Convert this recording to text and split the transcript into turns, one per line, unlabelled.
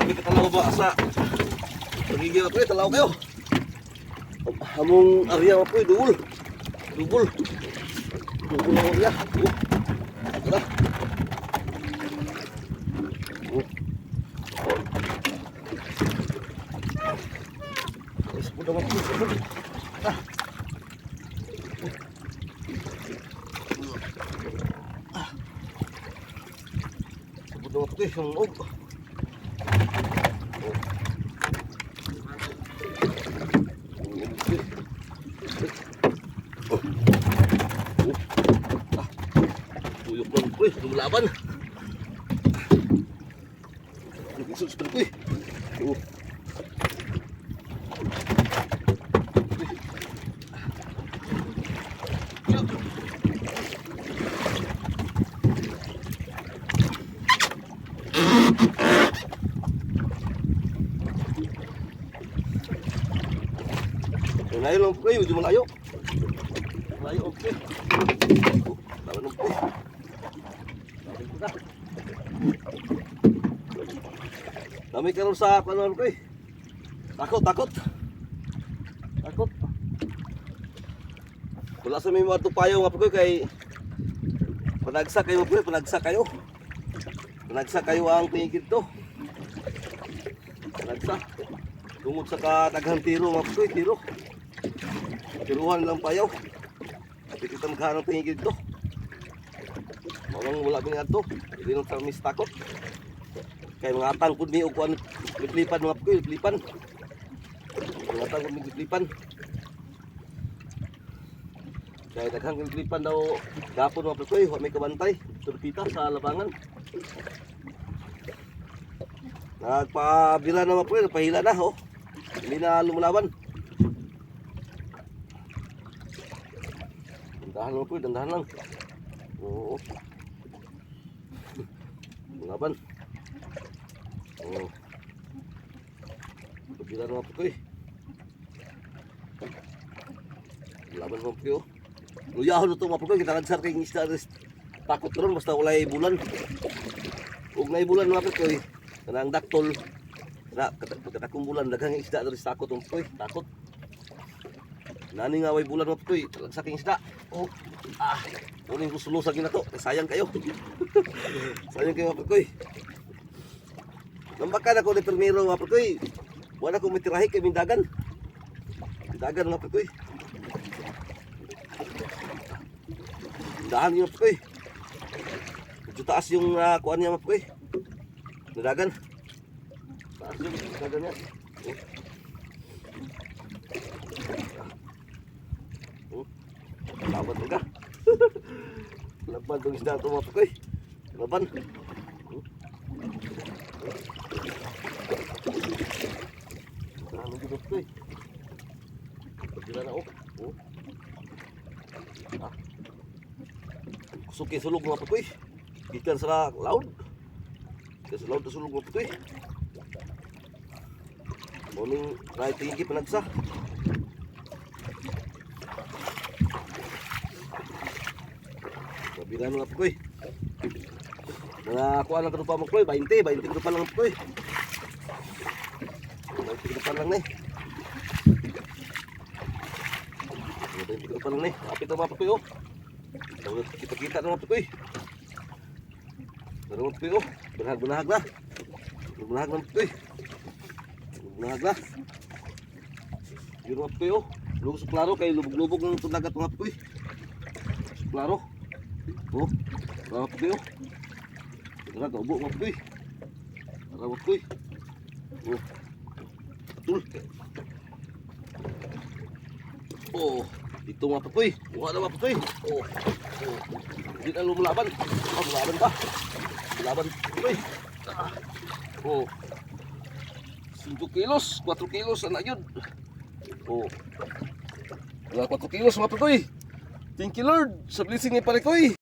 Grabe ka talaw ba sa pagiging ako talaw kayo. Hamong area ako dugol. Dugol. Dugol ang area. Tara. Sudah waktu. Sudah waktu yang tuyok lang ko lumalaban. Nagsusot ko Malayo lang po kayo, medyo malayo. Malayo, okay. Tama lang po. Dami ka rin sa kanuan ko eh. Takot. Wala sa may mga tupayo nga po kay panagsa kayo po, panagsa kayo ang tingin to. Panagsa. Tungod sa kataghang tiro nga po tiro. Tiruhan lang payaw. At kita maghanang tingin dito. Wala nga to. Hindi nang tamis takot. Kaya mga atang po ni ukuan lipan mga po lipan. Mga atang po ni lipan. Kaya daghang lipan daw gapon mga po may kabantay. Turpita sa labangan. Nagpabila naman po napahila na oh. Hindi na lumalaban. Dandahan lang po, dandahan lang. Oo. Laban. Oo. Pagbilan naman po eh. Laban naman po eh. Luyahon ito mga po kita nagsar kayong isda. Takot ron, basta walay bulan. Huwag na bulan mga po eh. Kanang daktol. Katakong bulan, daghang isda dari takot mga po eh. Takot. Nani nga way bulan mo po sa aking isda. Oh. Uling ko sulusag na to. Sayang kayo. Sayang kayo mga po. Nambakan ako ni Permiro mga po. Wala akong mitirahi kay Mindagan. Mindagan mga po. Mindahan yung mga po. Medyo taas yung kuhan niya mga po. Mindagan. Taas yung Mindagan niya. Laban ka. Laban itong isda ito mga pakoy. Laban. Ano dito pakoy? Pagkila na oh. Suki sulog mga pakoy. Ikan sa laod. Ikan sa laod na sulog mga pakoy. Morning kahit tinggi panagsa. Bilang mga pukoy. Mga kuha lang karupa mga pukoy. 20 karupa lang pukoy. 20 karupa lang na eh. 20 karupa lang na eh. Kapit ang mga pukoy oh. Kita-kita na mga pukoy. Pero mga pukoy oh. Bunahag na. Bunahag na mga pukoy. Bunahag na. Yun mga pukoy oh. Lubog sa klaro kay lubog-lubog ng tunagat mga pukoy. Klaro. Oh, berapa tuh? Berapa gobok waktu? Berapa waktu? Oh, betul. Oh, itu apa tuh? Wah, ada apa tuh? Oh, ini kan lu melaban. Oh, melaban pak. Melaban tuh. Oh, 5 kilos, 4 kilos anak yun. Oh, 4 kilos apa tuh? Thank you Lord, sa blessing ni pare ko